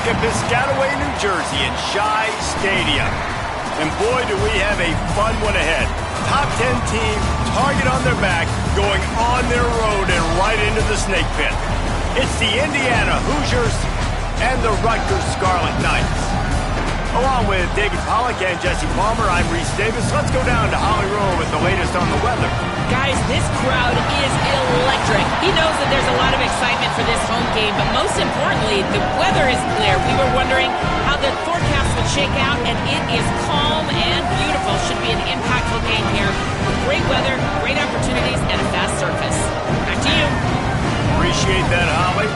in Piscataway, New Jersey in Shai Stadium. And boy, do we have a fun one ahead. Top 10 team, target on their back, going on their road and right into the snake pit. It's the Indiana Hoosiers and the Rutgers Scarlet Knights. Along with David Pollack and Jesse Palmer, I'm Reese Davis. Let's go down to Holly Rowe with the latest on the weather. Guys, this crowd is electric. He knows that there's a lot of excitement for this home game, but most importantly, the weather is clear. We were wondering how the forecast would shake out, and it is calm and beautiful. Should be an impactful game here. Great weather, great opportunities, and a fast surface. Back to you. Appreciate that, Holly.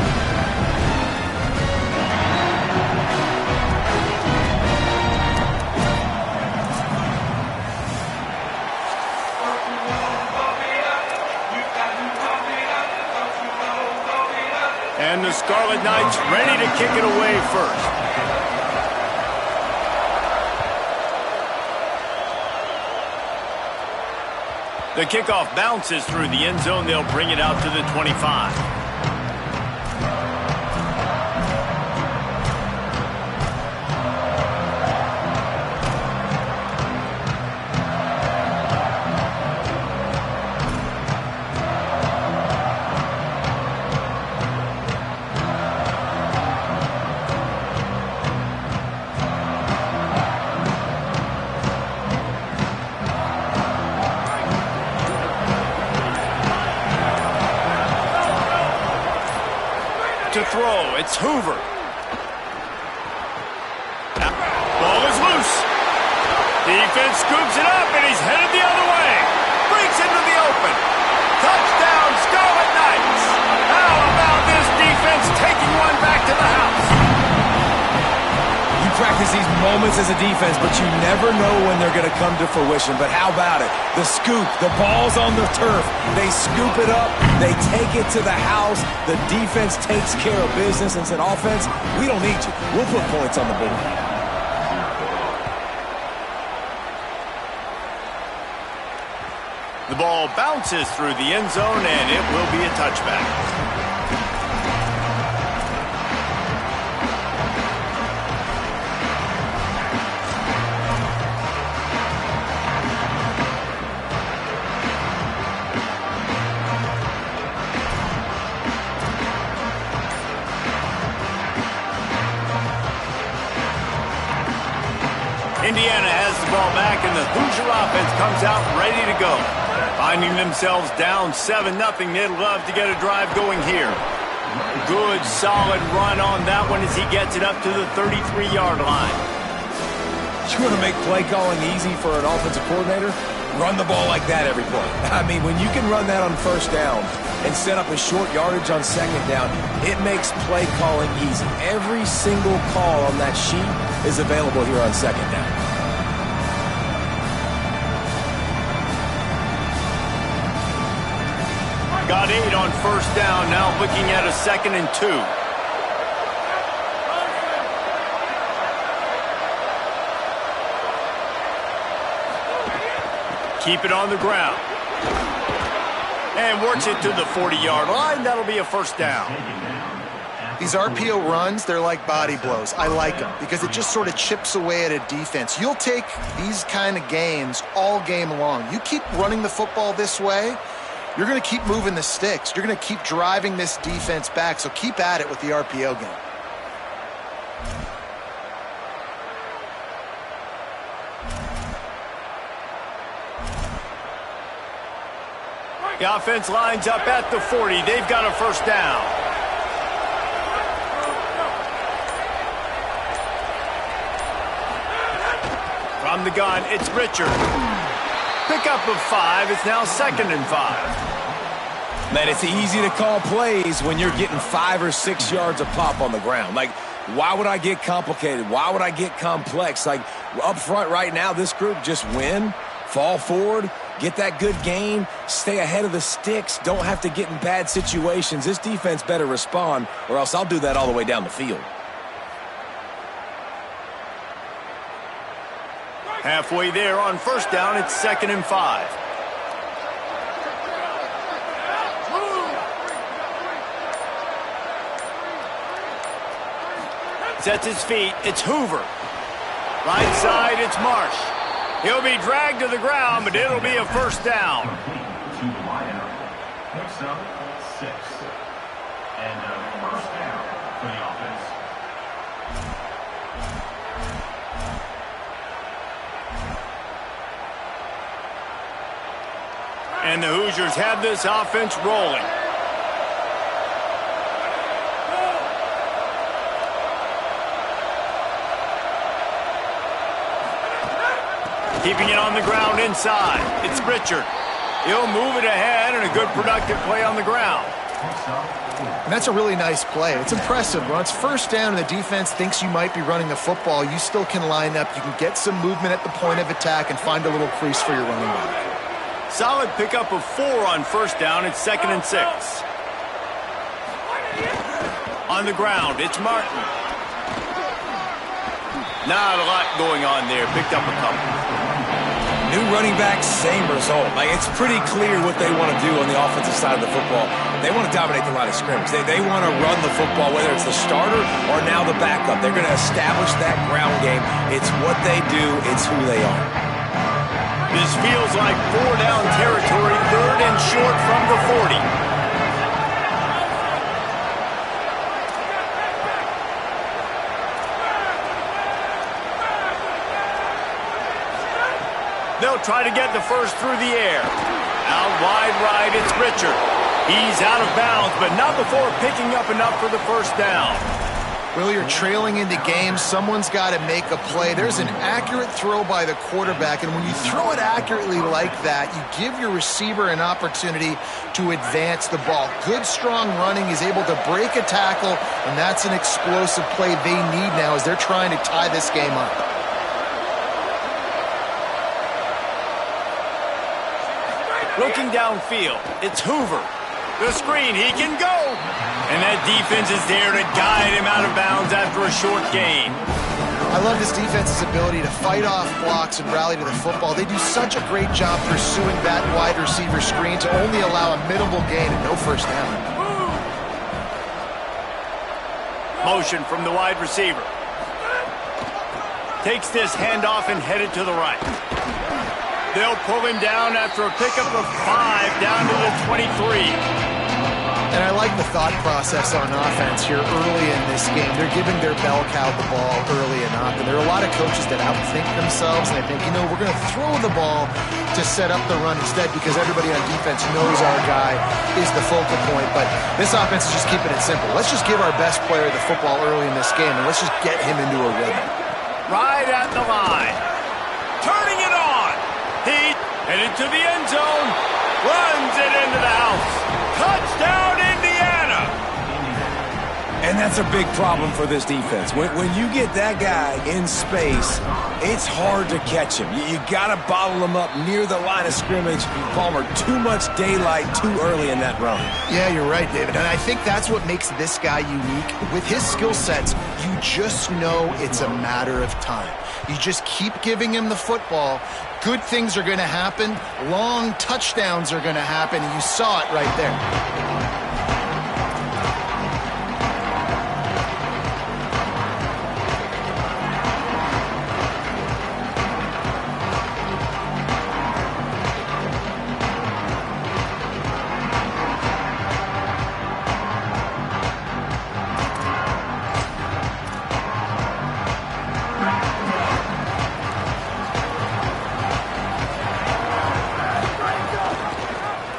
And the Scarlet Knights ready to kick it away first. The kickoff bounces through the end zone. They'll bring it out to the 25. To throw, it's Hoover. Ball is loose. Defense scoops it up, and he's headed the other way. Breaks into the open. Touchdown, Scarlet Knights. How about this defense taking one back to the house? You practice these moments as a defense, but you never know when they're going to come to fruition. But how about it? The scoop, the ball's on the turf. They scoop it up, they take it to the house. The defense takes care of business and said, offense, we don't need you. We'll put points on the board. The ball bounces through the end zone, and it will be a touchback. Indiana has the ball back, and the Hoosier offense comes out ready to go. Finding themselves down 7-0, they'd love to get a drive going here. Good, solid run on that one as he gets it up to the 33-yard line. You want to make play calling easy for an offensive coordinator? Run the ball like that every play. I mean, when you can run that on first down and set up a short yardage on second down, it makes play calling easy. Every single call on that sheet is available here on second down. Got 8 on first down, now looking at a 2nd and 2. Keep it on the ground. And works it to the 40-yard line. That'll be a first down. These RPO runs, they're like body blows. I like them because it just sort of chips away at a defense. You'll take these kind of games all game long. You keep running the football this way, you're going to keep moving the sticks. You're going to keep driving this defense back, so keep at it with the RPO game. The offense lines up at the 40. They've got a first down. From the gun, it's Richard. Pickup of 5. It's now 2nd and 5. Man, it's easy to call plays when you're getting 5 or 6 yards of pop on the ground. Like, why would I get complicated? Why would I get complex? Like, up front right now, this group just win, fall forward, get that good gain, stay ahead of the sticks, don't have to get in bad situations. This defense better respond, or else I'll do that all the way down the field. Halfway there on first down, it's 2nd and 5. Sets his feet. It's Hoover. Right side, it's Marsh. He'll be dragged to the ground, but it'll be a first down. Next up, 6. And first down for the offense. And the Hoosiers have this offense rolling. Keeping it on the ground inside. It's Richard. He'll move it ahead, and a good productive play on the ground. And that's a really nice play. It's impressive. When it's first down and the defense thinks you might be running the football, you still can line up. You can get some movement at the point of attack and find a little crease for your running back. Solid pickup of 4 on first down. It's 2nd and 6. On the ground, it's Martin. Not a lot going on there. Picked up a couple. New running back, same result. Like, it's pretty clear what they want to do on the offensive side of the football. They want to dominate the line of scrimmage. They want to run the football, whether it's the starter or now the backup. They're going to establish that ground game. It's what they do. It's who they are. This feels like 4-down territory, 3rd and short from the 40. They'll try to get the first through the air. Out wide right, it's Richard. He's out of bounds, but not before picking up enough for the first down. Well, you're trailing into games. Someone's got to make a play. There's an accurate throw by the quarterback, and when you throw it accurately like that, you give your receiver an opportunity to advance the ball. Good, strong running. He's able to break a tackle, and that's an explosive play they need now as they're trying to tie this game up. Looking downfield, it's Hoover. The screen, he can go. And that defense is there to guide him out of bounds after a short gain. I love this defense's ability to fight off blocks and rally to the football. They do such a great job pursuing that wide receiver screen to only allow a minimal gain and no first down. Motion from the wide receiver. Takes this handoff and headed to the right. They'll pull him down after a pickup of 5 down to the 23. And I like the thought process on offense here early in this game. They're giving their bell cow the ball early and often. There are a lot of coaches that outthink themselves, and I think, we're going to throw the ball to set up the run instead because everybody on defense knows our guy is the focal point. But this offense is just keeping it simple. Let's just give our best player the football early in this game, and let's just get him into a rhythm. Right at the line. Turning it on. He headed to the end zone. Runs it into the house. Touchdown, Indiana! And that's a big problem for this defense. When you get that guy in space, it's hard to catch him. You got to bottle him up near the line of scrimmage. Palmer, too much daylight too early in that run. Yeah, you're right, David. And I think that's what makes this guy unique. With his skill sets, you just know it's a matter of time. You just keep giving him the football. Good things are going to happen. Long touchdowns are going to happen. And you saw it right there.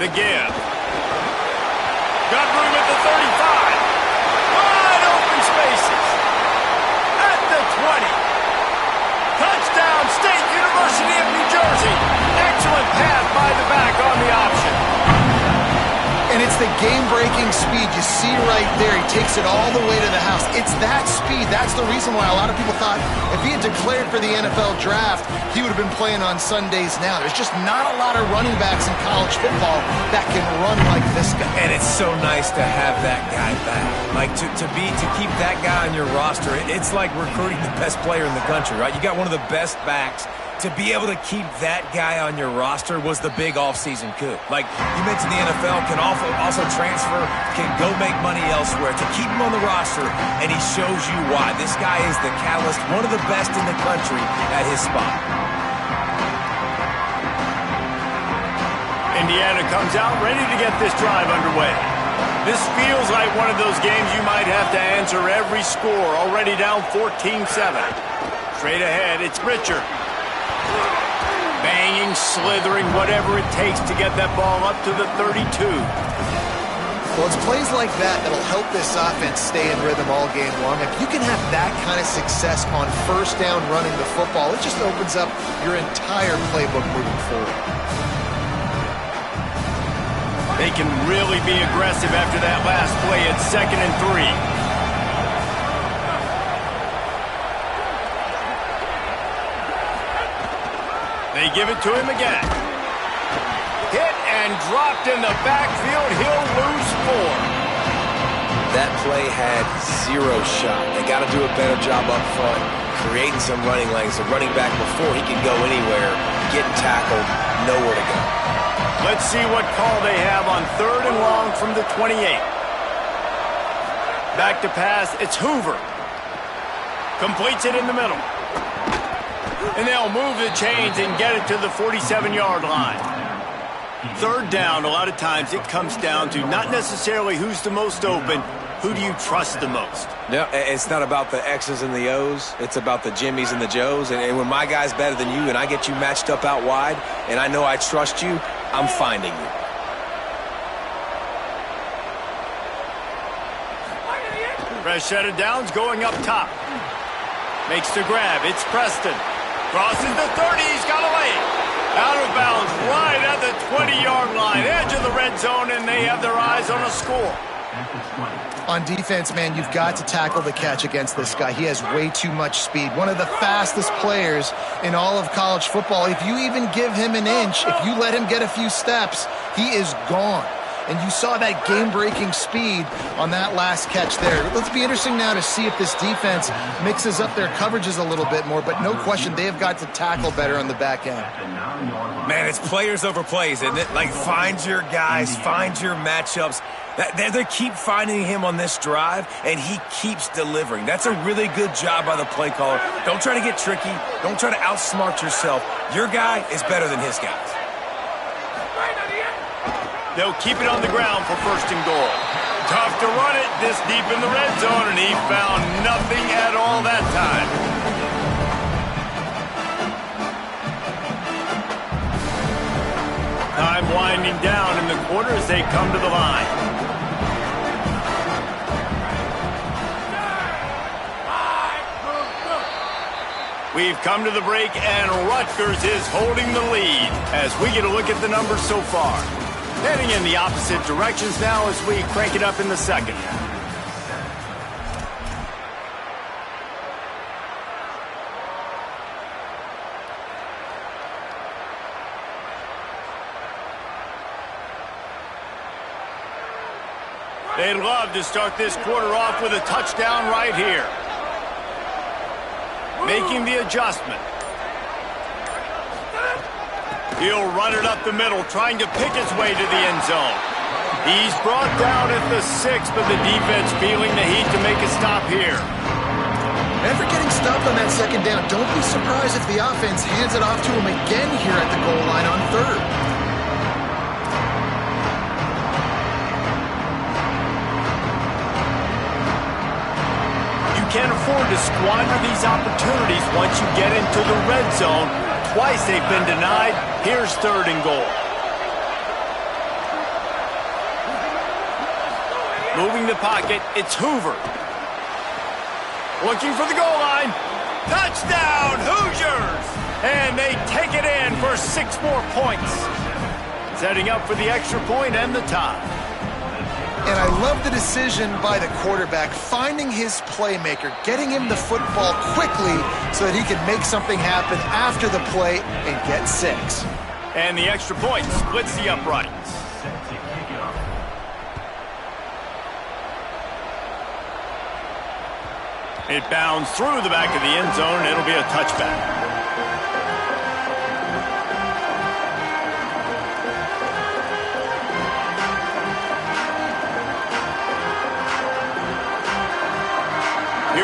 The give. Got room at the 35. Wide open spaces. At the 20. Touchdown, State University of New Jersey. Excellent pass by the back on the option. And it's the game-breaking speed. You see right there, he takes it all the way to the house. It's that speed. That's the reason why a lot of people thought if he had declared for the NFL draft, he would have been playing on Sundays now. There's just not a lot of running backs in college football that can run like this guy. And it's so nice to have that guy back. Like, to keep that guy on your roster, it's like recruiting the best player in the country, right? You got one of the best backs to be able to keep that guy on your roster was the big offseason coup. Like you mentioned, the NFL can also transfer, can go make money elsewhere. To keep him on the roster, and he shows you why. This guy is the catalyst, one of the best in the country at his spot. Indiana comes out ready to get this drive underway. This feels like one of those games you might have to answer every score. Already down 14-7. Straight ahead, it's Richard. Banging, slithering, whatever it takes to get that ball up to the 32. Well, it's plays like that that'll help this offense stay in rhythm all game long. If you can have that kind of success on first down running the football, it just opens up your entire playbook moving forward. They can really be aggressive after that last play at 2nd and 3. They give it to him again. Hit and dropped in the backfield. He'll lose 4. That play had 0 shot. They got to do a better job up front, creating some running lanes. The running back, before he can go anywhere, getting tackled, nowhere to go. Let's see what call they have on 3rd and long from the 28. Back to pass. It's Hoover. Completes it in the middle. And they'll move the chains and get it to the 47-yard line. 3rd down, a lot of times it comes down to not necessarily who's the most open, who do you trust the most? Yeah, it's not about the X's and the O's. It's about the Jimmies and the Joes. And when my guy's better than you and I get you matched up out wide and I know I trust you, I'm finding you. Fresh set of downs going up top. Makes the grab. It's Preston. Crosses the 30. He's got a lane. Out of bounds right at the 20-yard line. Edge of the red zone, and they have their eyes on a score. On defense, man, you've got to tackle the catch against this guy. He has way too much speed. One of the fastest players in all of college football. If you even give him an inch, if you let him get a few steps, he is gone. And you saw that game-breaking speed on that last catch there. Let's be interesting now to see if this defense mixes up their coverages a little bit more. But no question, they have got to tackle better on the back end. Man, it's players over plays, isn't it? Like, find your guys, find your matchups. They keep finding him on this drive, and he keeps delivering. That's a really good job by the play caller. Don't try to get tricky. Don't try to outsmart yourself. Your guy is better than his guys. They'll keep it on the ground for 1st and goal. Tough to run it this deep in the red zone, and he found nothing at all that time. Time winding down in the quarter as they come to the line. We've come to the break, and Rutgers is holding the lead as we get a look at the numbers so far. Heading in the opposite directions now as we crank it up in the 2nd. They'd love to start this quarter off with a touchdown right here. Making the adjustment. He'll run it up the middle, trying to pick his way to the end zone. He's brought down at the 6, but the defense feeling the heat to make a stop here. After getting stopped on that 2nd down, don't be surprised if the offense hands it off to him again here at the goal line on 3rd. You can't afford to squander these opportunities once you get into the red zone. Twice they've been denied. Here's 3rd and goal. Moving the pocket, it's Hoover. Looking for the goal line. Touchdown, Hoosiers! And they take it in for 6 more points. Setting up for the extra point and the tie. And I love the decision by the quarterback, finding his playmaker, getting him the football quickly so that he can make something happen after the play and get 6. And the extra point splits the uprights. It bounds through the back of the end zone, and it'll be a touchback.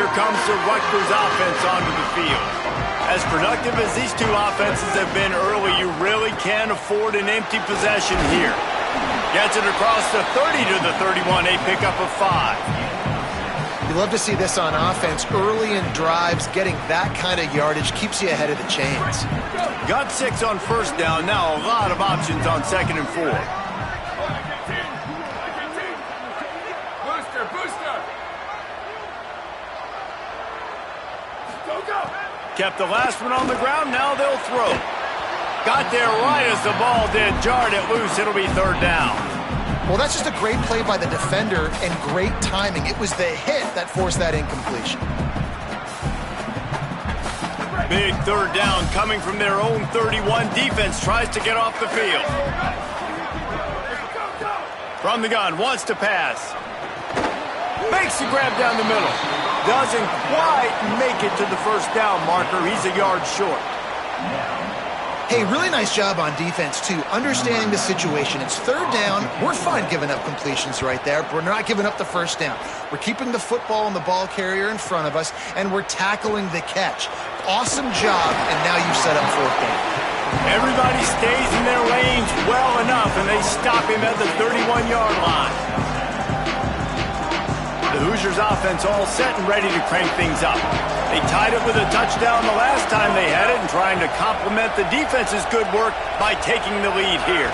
here comes the Rutgers offense onto the field. As productive as these two offenses have been early, you really can't afford an empty possession here. Gets it across the 30 to the 31, a pickup of 5. You love to see this on offense. Early in drives, getting that kind of yardage keeps you ahead of the chains. Got 6 on first down. Now a lot of options on 2nd and 4. Kept the last one on the ground. Now they'll throw. Got there right as the ball did. Jarred it loose. It'll be 3rd down. Well, that's just a great play by the defender and great timing. It was the hit that forced that incompletion. Big 3rd down coming from their own 31. Defense tries to get off the field. From the gun, wants to pass. Makes the grab down the middle. Doesn't quite make it to the 1st down marker. He's a yard short. Hey, really nice job on defense, too. Understanding the situation. It's 3rd down. We're fine giving up completions right there, but we're not giving up the 1st down. We're keeping the football and the ball carrier in front of us, and we're tackling the catch. Awesome job, and now you've set up 4th down. Everybody stays in their lanes well enough, and they stop him at the 31-yard line. The Hoosiers offense all set and ready to crank things up. They tied it with a touchdown the last time they had it and trying to complement the defense's good work by taking the lead here.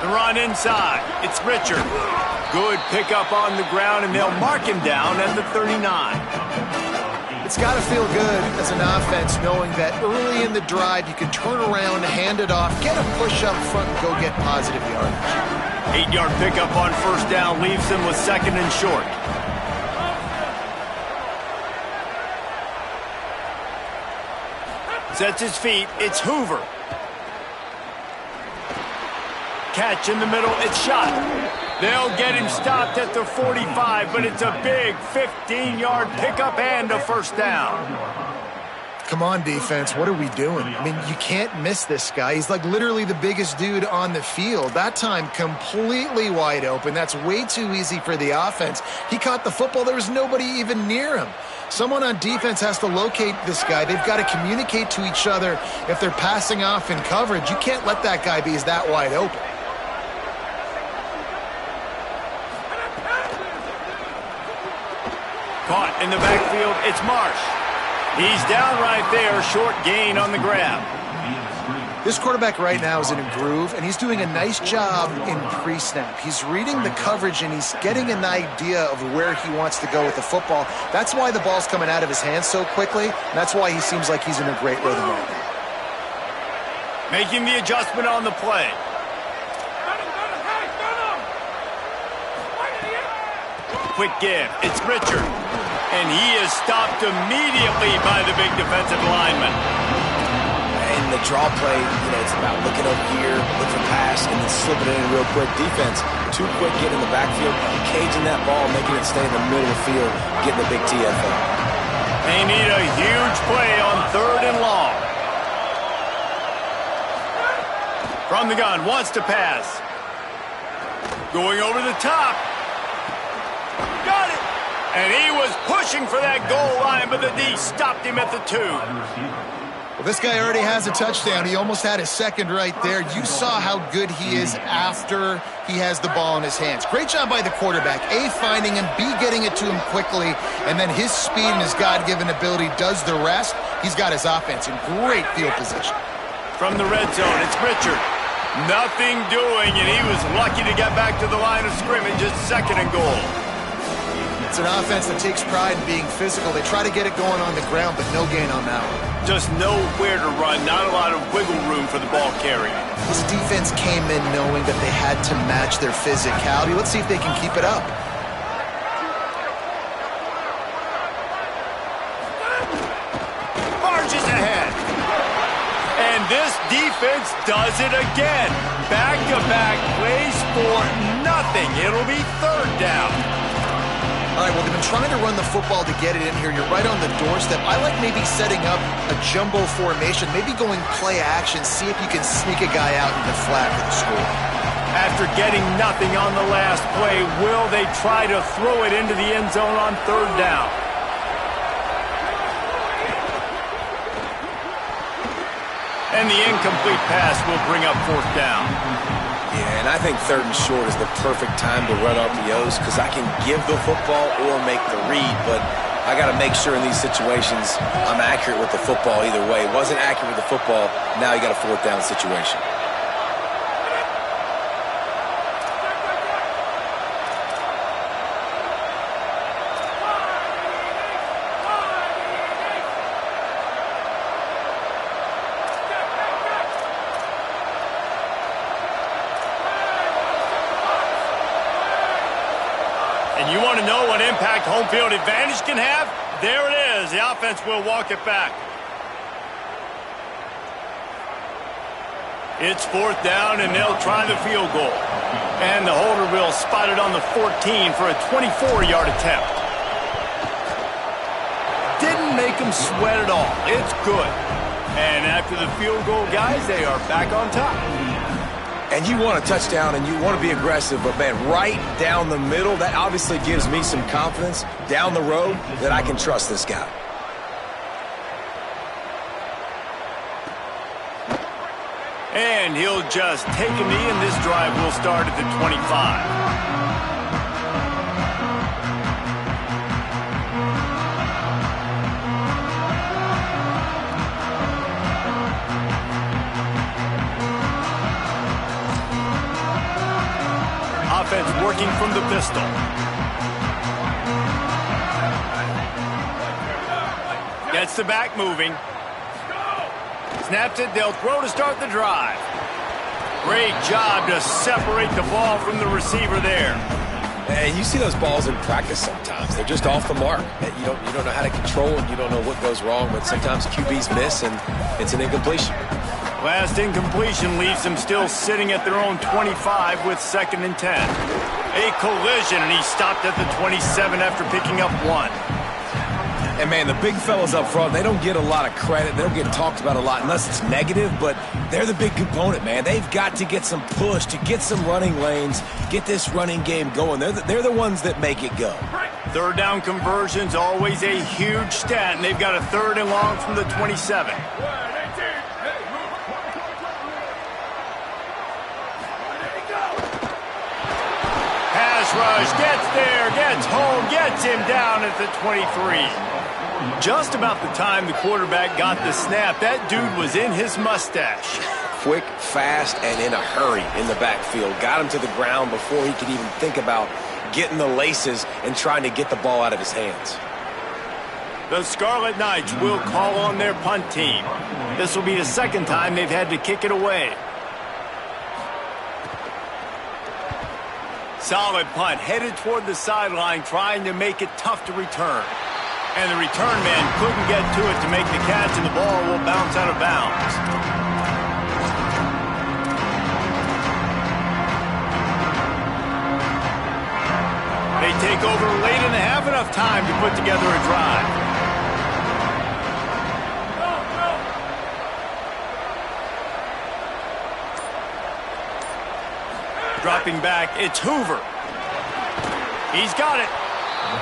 The run inside. It's Richard. Good pickup on the ground, and they'll mark him down at the 39. It's got to feel good as an offense knowing that early in the drive you can turn around, hand it off, get a push up front, and go get positive yardage. 8-yard pickup on 1st down leaves them with 2nd and short. Sets his feet. It's Hoover. Catch in the middle. It's shot. They'll get him stopped at the 45, but it's a big 15-yard pickup and a 1st down. Come on, defense. What are we doing? I mean, you can't miss this guy. He's like literally the biggest dude on the field. That time, completely wide open. That's way too easy for the offense. He caught the football. There was nobody even near him. Someone on defense has to locate this guy. They've got to communicate to each other if they're passing off in coverage. You can't let that guy be that wide open. Caught in the backfield. It's Marsh. He's down right there. Short gain on the grab. This quarterback right now is in a groove, and he's doing a nice job in pre-snap. He's reading the coverage, and he's getting an idea of where he wants to go with the football. That's why the ball's coming out of his hands so quickly, and that's why he seems like he's in a great rhythm right now. Making the adjustment on the play. Quick give. It's Richard. And he is stopped immediately by the big defensive lineman. And the draw play, it's about looking over here, look for pass, and then slipping it in real quick. Defense, too quick getting in the backfield, caging that ball, making it stay in the middle of the field, getting the big TFL. They need a huge play on 3rd and long. From the gun, wants to pass. Going over the top. Got it! And he was pushing for that goal line, but the D stopped him at the 2. Well, this guy already has a touchdown. He almost had his 2nd right there. You saw how good he is after he has the ball in his hands. Great job by the quarterback. A, finding him, B, getting it to him quickly, and then his speed and his God-given ability does the rest. He's got his offense in great field position. From the red zone, it's Richard. Nothing doing, and he was lucky to get back to the line of scrimmage. It's 2nd and goal. It's an offense that takes pride in being physical. They try to get it going on the ground, but no gain on that one. Just nowhere to run, not a lot of wiggle room for the ball carrier. This defense came in knowing that they had to match their physicality. Let's see if they can keep it up. Marches ahead. And this defense does it again. Back-to-back plays for nothing. It'll be 3rd down. All right, well, they've been trying to run the football to get it in here. You're right on the doorstep. I like maybe setting up a jumbo formation, maybe going play action, see if you can sneak a guy out into flat for the score. After getting nothing on the last play, will they try to throw it into the end zone on 3rd down? And the incomplete pass will bring up fourth down. Yeah, and I think 3rd and short is the perfect time to run RPOs because I can give the football or make the read, but I got to make sure in these situations I'm accurate with the football either way. Wasn't accurate with the football, now you got a 4th down situation. And you want to know what impact home field advantage can have? There it is. The offense will walk it back. It's 4th down, and they'll try the field goal. And the holder will spot it on the 14 for a 24-yard attempt. Didn't make them sweat at all. It's good. And after the field goal, guys, they are back on top. And you want a touchdown and you want to be aggressive, but man, right down the middle, that obviously gives me some confidence down the road that I can trust this guy. And he'll just take a knee, and this drive will start at the 25. Offense working from the pistol. Gets the back moving. Snaps it, they'll throw to start the drive. Great job to separate the ball from the receiver there. And you see those balls in practice sometimes. They're just off the mark. You don't know how to control them. You don't know what goes wrong, but sometimes QBs miss, and it's an incompletion. Last incompletion leaves them still sitting at their own 25 with 2nd and 10. A collision, and he stopped at the 27 after picking up 1. And, man, the big fellas up front, they don't get a lot of credit. They don't get talked about a lot unless it's negative, but they're the big component, man. They've got to get some push, to get some running lanes, get this running game going. They're the ones that make it go. 3rd down conversion's always a huge stat, and they've got a 3rd and long from the 27. Pass rush, gets there, gets home, gets him down at the 23. Just about the time the quarterback got the snap, that dude was in his mustache. Quick, fast, and in a hurry in the backfield. Got him to the ground before he could even think about getting the laces and trying to get the ball out of his hands. The Scarlet Knights will call on their punt team. This will be the 2nd time they've had to kick it away. Solid punt, headed toward the sideline, trying to make it tough to return. And the return man couldn't get to it to make the catch, and the ball will bounce out of bounds. They take over late in the half, enough time to put together a drive. Dropping back, it's Hoover. He's got it.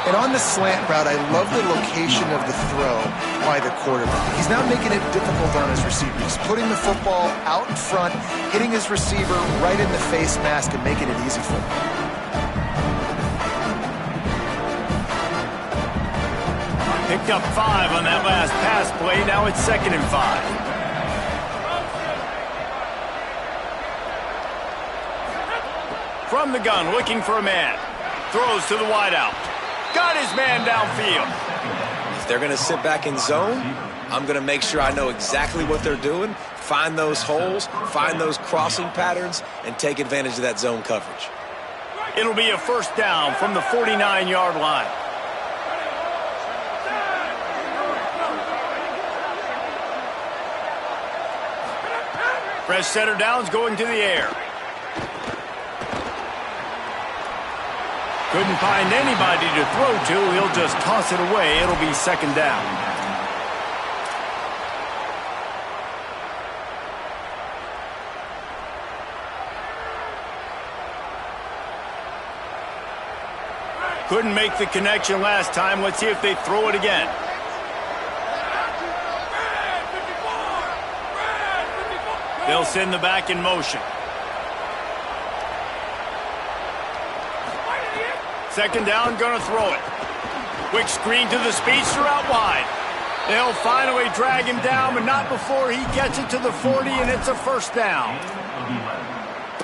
And on the slant route, I love the location of the throw by the quarterback. He's not making it difficult on his receiver. He's putting the football out in front, hitting his receiver right in the face mask and making it easy for him. Picked up 5 on that last pass play. Now it's 2nd and 5. From the gun, looking for a man. Throws to the wideout. Got his man downfield. If they're going to sit back in zone, I'm going to make sure I know exactly what they're doing, find those holes, find those crossing patterns, and take advantage of that zone coverage. It'll be a 1st down from the 49-yard line. Fresh setter downs going to the air. Couldn't find anybody to throw to. He'll just toss it away. It'll be 2nd down. Couldn't make the connection last time. Let's see if they throw it again. They'll send the back in motion. Second down, gonna throw it. Quick screen to the speedster out wide. They'll finally drag him down, but not before he gets it to the 40, and it's a first down.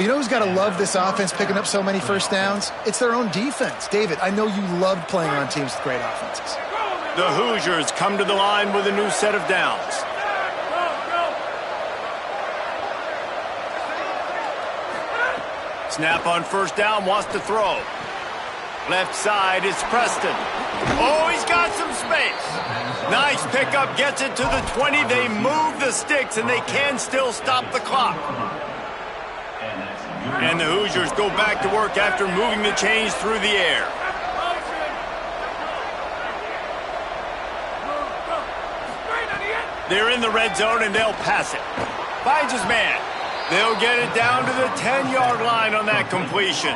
You know who's got to love this offense picking up so many first downs? It's their own defense. David, I know you loved playing on teams with great offenses. The Hoosiers come to the line with a new set of downs. Snap on first down, wants to throw. Left side is Preston. Oh, he's got some space. Nice pickup, gets it to the 20. They move the sticks, and they can still stop the clock. And the Hoosiers go back to work after moving the chains through the air. They're in the red zone, and they'll pass it. Finds his man. They'll get it down to the 10-yard line on that completion.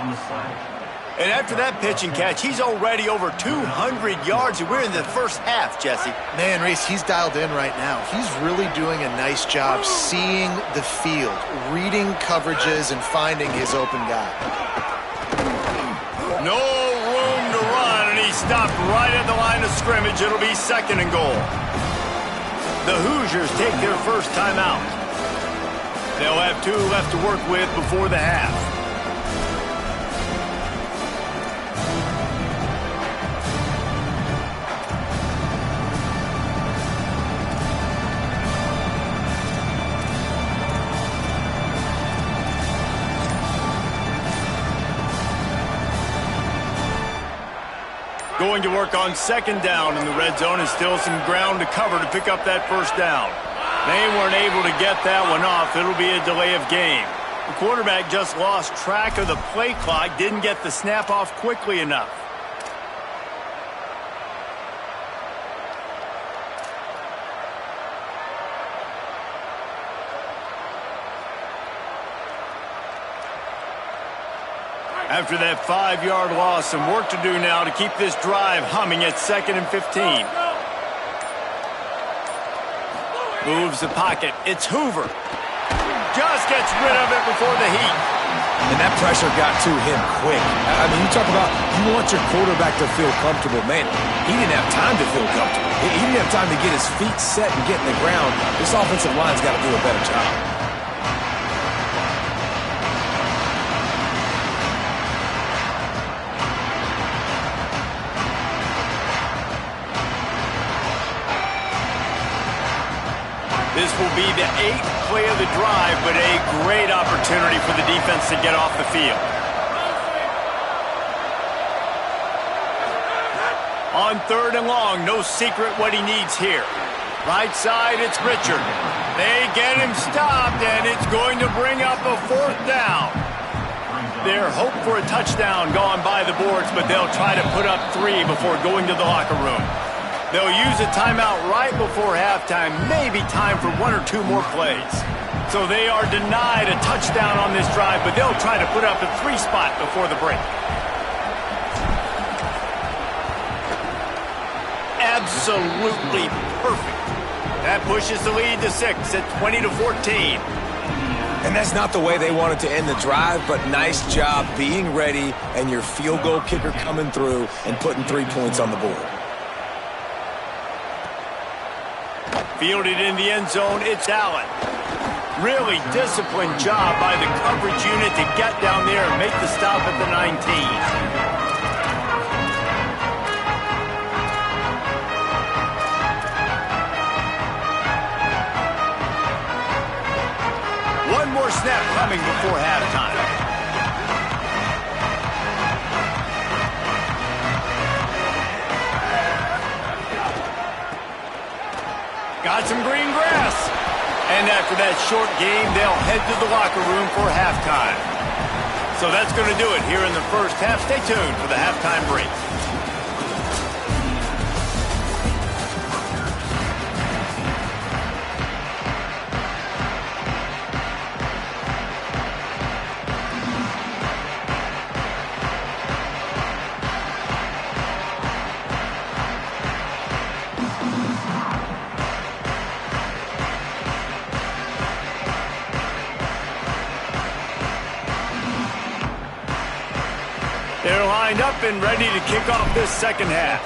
And after that pitch and catch, he's already over 200 yards, and we're in the first half, Jesse. Man, Reese, he's dialed in right now. He's really doing a nice job seeing the field, reading coverages, and finding his open guy. No room to run, and he stopped right at the line of scrimmage. It'll be second and goal. The Hoosiers take their first timeout. They'll have 2 left to work with before the half. Going to work on second down in the red zone, and still some ground to cover to pick up that first down. They weren't able to get that one off. It'll be a delay of game. The quarterback just lost track of the play clock, didn't get the snap off quickly enough. After that 5-yard loss, some work to do now to keep this drive humming at 2nd and 15. Moves the pocket. It's Hoover. Just gets rid of it before the heat. And that pressure got to him quick. I mean, you talk about you want your quarterback to feel comfortable. Man, he didn't have time to feel comfortable. He didn't have time to get his feet set and get in the ground. This offensive line's got to do a better job. This will be the 8th play of the drive, but a great opportunity for the defense to get off the field. On 3rd and long, no secret what he needs here. Right side, it's Richard. They get him stopped, and it's going to bring up a 4th down. Their hope for a touchdown gone by the boards, but they'll try to put up 3 before going to the locker room. They'll use a timeout right before halftime, maybe time for 1 or 2 more plays. So they are denied a touchdown on this drive, but they'll try to put up a 3 spot before the break. Absolutely perfect. That pushes the lead to 6 at 20-14. And that's not the way they wanted to end the drive, but nice job being ready and your field goal kicker coming through and putting 3 points on the board. Fielded in the end zone, it's Allen. Really disciplined job by the coverage unit to get down there and make the stop at the 19. One more snap coming before halftime. Got some green grass. And after that short game, they'll head to the locker room for halftime. So that's going to do it here in the first half. Stay tuned for the halftime break. lined up and ready to kick off this second half.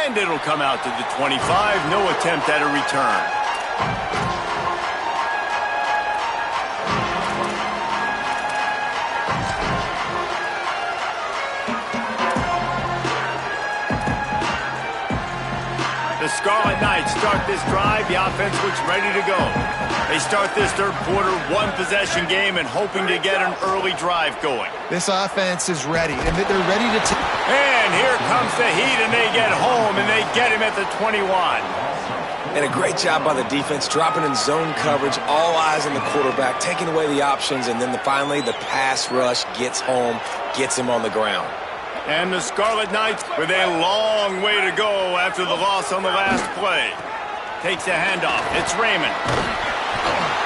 And it'll come out to the 25. No attempt at a return. The Scarlet Knights start this drive. The offense looks ready to go. They start this third quarter one-possession game and hoping to get an early drive going. This offense is ready, and they're ready to take. And here comes the heat, and they get home, and they get him at the 21. And a great job by the defense, dropping in zone coverage, all eyes on the quarterback, taking away the options, and then finally the pass rush gets home, gets him on the ground. And the Scarlet Knights with a long way to go after the loss on the last play. Takes a handoff. It's Raymond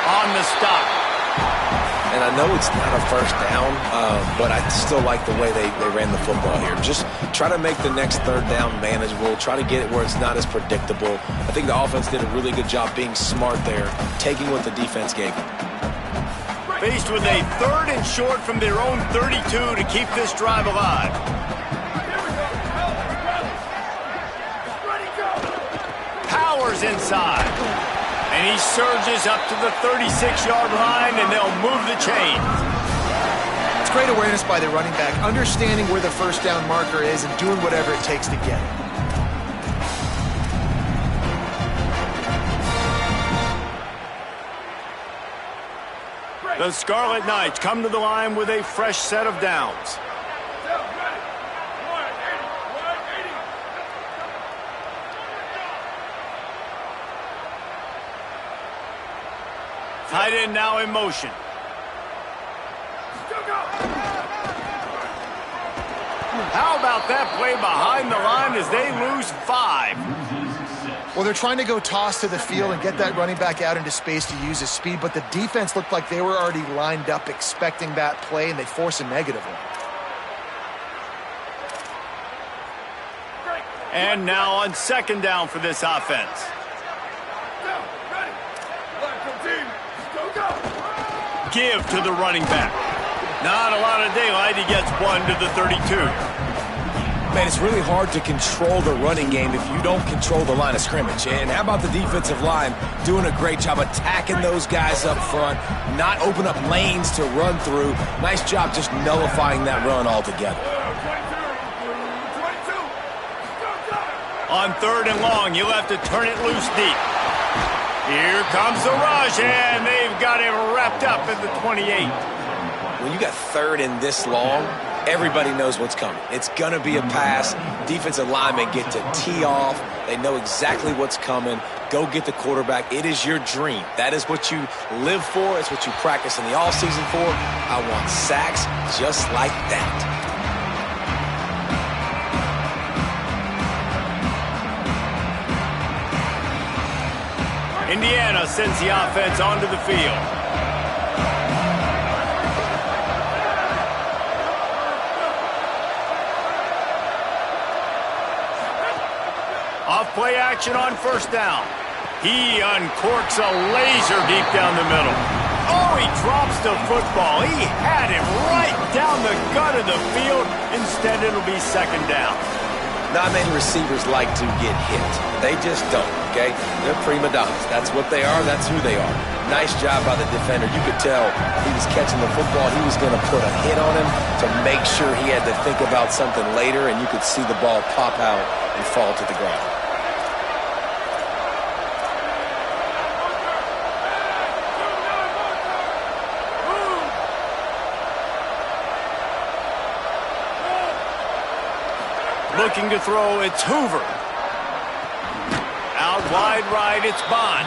on the stop. And I know it's not a first down, but I still like the way they ran the football here. Just try to make the next third down manageable. Try to get it where it's not as predictable. I think the offense did a really good job being smart there, taking what the defense gave them. Faced with a third and short from their own 32 to keep this drive alive. Powers inside. And he surges up to the 36-yard line, and they'll move the chain. It's great awareness by the running back, understanding where the first down marker is and doing whatever it takes to get it. The Scarlet Knights come to the line with a fresh set of downs. Tight end now in motion. How about that play behind the line as they lose 5? Well, they're trying to go toss to the field and get that running back out into space to use his speed, but the defense looked like they were already lined up expecting that play, and they force a negative one. And now on second down for this offense. Give to the running back. Not a lot of daylight. He gets one to the 32. Man, it's really hard to control the running game if you don't control the line of scrimmage. And how about the defensive line doing a great job attacking those guys up front, not open up lanes to run through. Nice job just nullifying that run altogether. On third and long, you'll have to turn it loose deep. Here comes the rush, and they've got him wrapped up at the 28. When you got third and this long, everybody knows what's coming. It's going to be a pass. Defensive linemen get to tee off. They know exactly what's coming. Go get the quarterback. It is your dream. That is what you live for. It's what you practice in the offseason for. I want sacks just like that. Indiana sends the offense onto the field. Off play action on first down. He uncorks a laser deep down the middle. Oh, he drops the football. He had him right down the gut of the field. Instead, it'll be second down. Not many receivers like to get hit. They just don't, okay? They're prima donnas. That's what they are. That's who they are. Nice job by the defender. You could tell he was catching the football. He was going to put a hit on him to make sure he had to think about something later, and you could see the ball pop out and fall to the ground. Looking to throw, it's Hoover. Out wide right, it's Bond.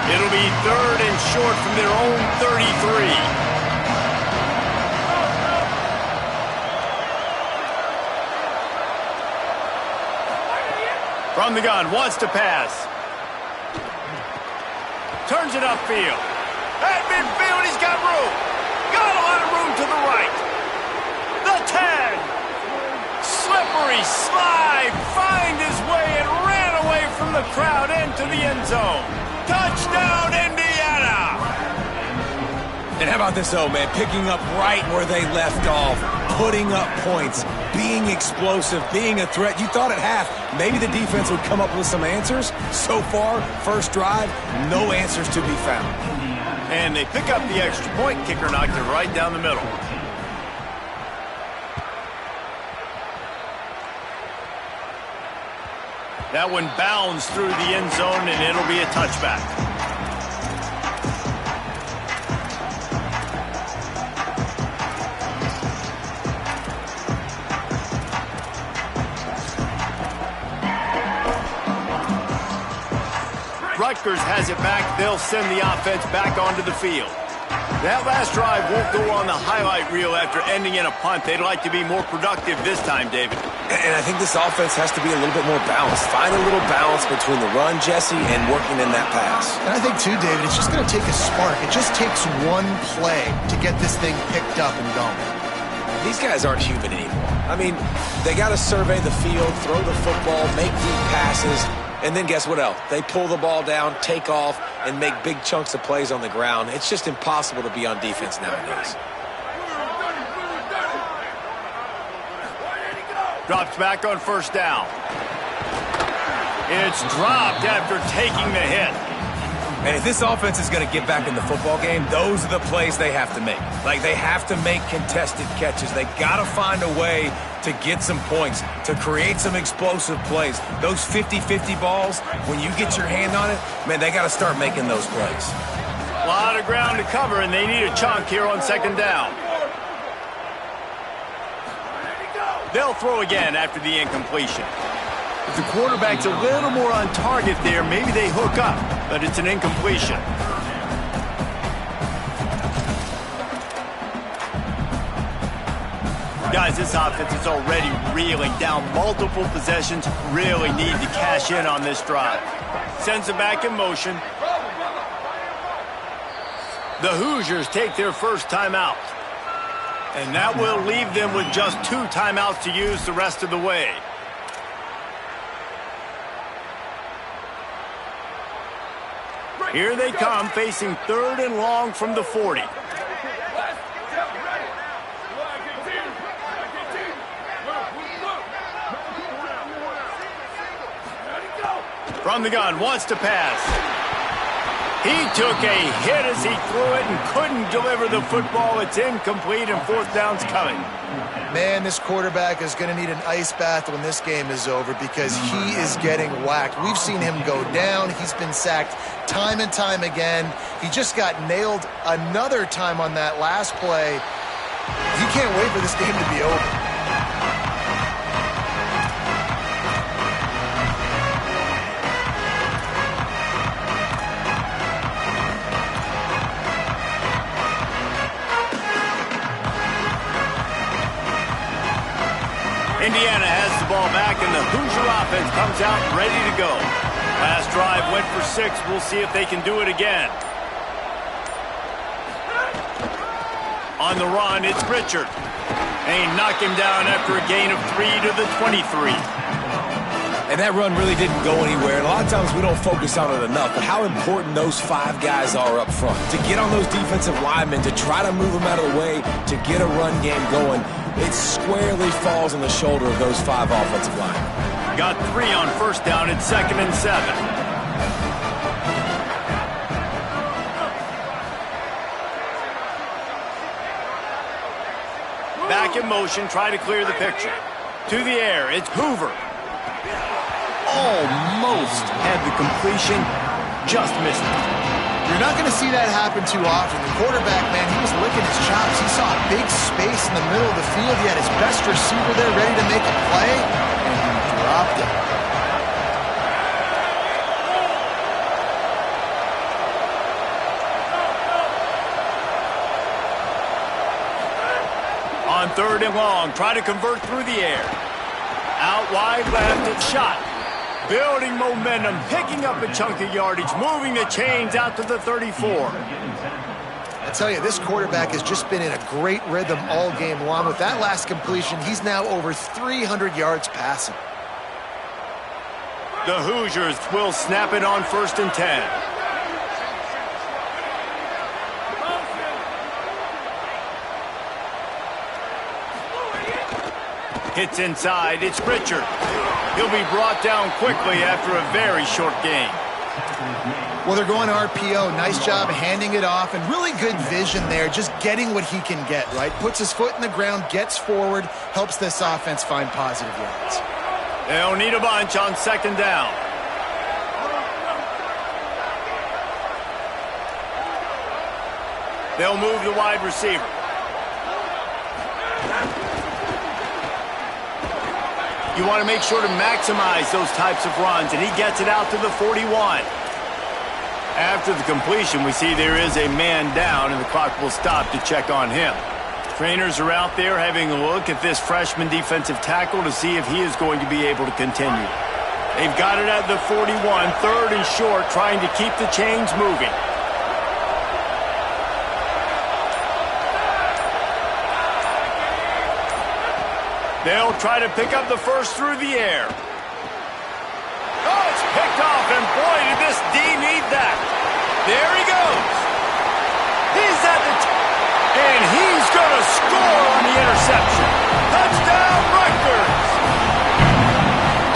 It'll be third and short from their own 33. From the gun, wants to pass. Turns it upfield. At midfield, he's got room. Got a lot of room to the right. The 10. Slippery slide. Find his way and ran away from the crowd into the end zone. Touchdown, Indiana. And how about this, though, man? Picking up right where they left off, putting up points, being explosive, being a threat. You thought at half maybe the defense would come up with some answers. So far, first drive, no answers to be found. And they pick up the extra point. Kicker knocked it right down the middle. That one bounds through the end zone, and it'll be a touchback. Rutgers has it back. They'll send the offense back onto the field. That last drive won't go on the highlight reel after ending in a punt. They'd like to be more productive this time, David. And I think this offense has to be a little bit more balanced. Find a little balance between the run, Jesse, and working in that pass. And I think, too, David, it's just going to take a spark. It just takes one play to get this thing picked up and going. These guys aren't human anymore. I mean, they got to survey the field, throw the football, make deep passes. And then guess what else? They pull the ball down, take off, and make big chunks of plays on the ground. It's just impossible to be on defense nowadays. Drops back on first down. It's dropped after taking the hit. And if this offense is going to get back in the football game, those are the plays they have to make. Like, they have to make contested catches. They got to find a way to get some points, to create some explosive plays. Those 50-50 balls, when you get your hand on it, man, they got to start making those plays. A lot of ground to cover, and they need a chunk here on second down. They'll throw again after the incompletion. If the quarterback's a little more on target there, maybe they hook up, but it's an incompletion. Guys, this offense is already reeling down multiple possessions. Really need to cash in on this drive. Sends it back in motion. The Hoosiers take their first timeout. And that will leave them with just 2 timeouts to use the rest of the way. Here they come, facing 3rd and long from the 40. From the gun, wants to pass. He took a hit as he threw it and couldn't deliver the football. It's incomplete, and 4th down's coming. Man, this quarterback is going to need an ice bath when this game is over because he is getting whacked. We've seen him go down. He's been sacked time and time again. He just got nailed another time on that last play. He can't wait for this game to be over. Indiana has the ball back, and the Hoosier offense comes out ready to go. Last drive went for 6. We'll see if they can do it again. On the run, it's Richard. And he knocked him down after a gain of 3 to the 23. And that run really didn't go anywhere. And a lot of times we don't focus on it enough, but how important those 5 guys are up front. To get on those defensive linemen, to try to move them out of the way, to get a run game going, it squarely falls on the shoulder of those 5 offensive linemen. Got 3 on first down. It's 2nd and 7. Back in motion, try to clear the picture. To the air, it's Hoover. Almost had the completion, just missed it. You're not going to see that happen too often. The quarterback, man, he was licking his chops. He saw a big space in the middle of the field. He had his best receiver there ready to make a play, and he dropped it. On 3rd and long, try to convert through the air. Out wide left, it's shot. Building momentum, picking up a chunk of yardage, moving the chains out to the 34. I tell you, this quarterback has just been in a great rhythm all game long. With that last completion, he's now over 300 yards passing. The Hoosiers will snap it on 1st and 10. Hits inside, it's Richard. He'll be brought down quickly after a very short game. Well, they're going RPO. Nice job handing it off, and really good vision there, just getting what he can get, right? Puts his foot in the ground, gets forward, helps this offense find positive yards. They'll need a bunch on 2nd down. They'll move the wide receiver. You want to make sure to maximize those types of runs, and he gets it out to the 41. After the completion, we see there is a man down, and the clock will stop to check on him. Trainers are out there having a look at this freshman defensive tackle to see if he is going to be able to continue. They've got it at the 41, 3rd and short, trying to keep the chains moving. They'll try to pick up the first through the air. Oh, it's picked off, and boy, did this D need that. There he goes. He's at the and he's going to score on the interception. Touchdown, Rutgers.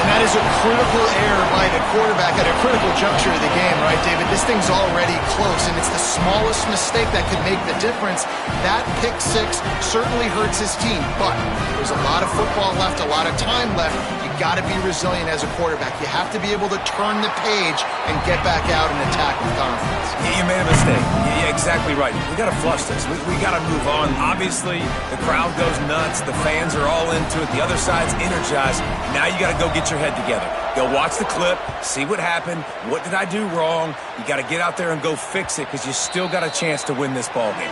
And that is a critical error by the quarterback at a critical juncture of the game, right, David? This thing's already close, and it's the smallest mistake that could make the difference. That pick six certainly hurts his team, but there's a lot of football left, a lot of time left. You got to be resilient as a quarterback. You have to be able to turn the page and get back out and attack with confidence. Yeah, you made a mistake. Yeah, exactly right. We got to flush this. We got to move on. Obviously, the crowd goes nuts. The fans are all into it. The other side's energized. Now you got to go get your head together. Go watch the clip, see what happened. What did I do wrong? You got to get out there and go fix it because you still got a chance to win this ball game.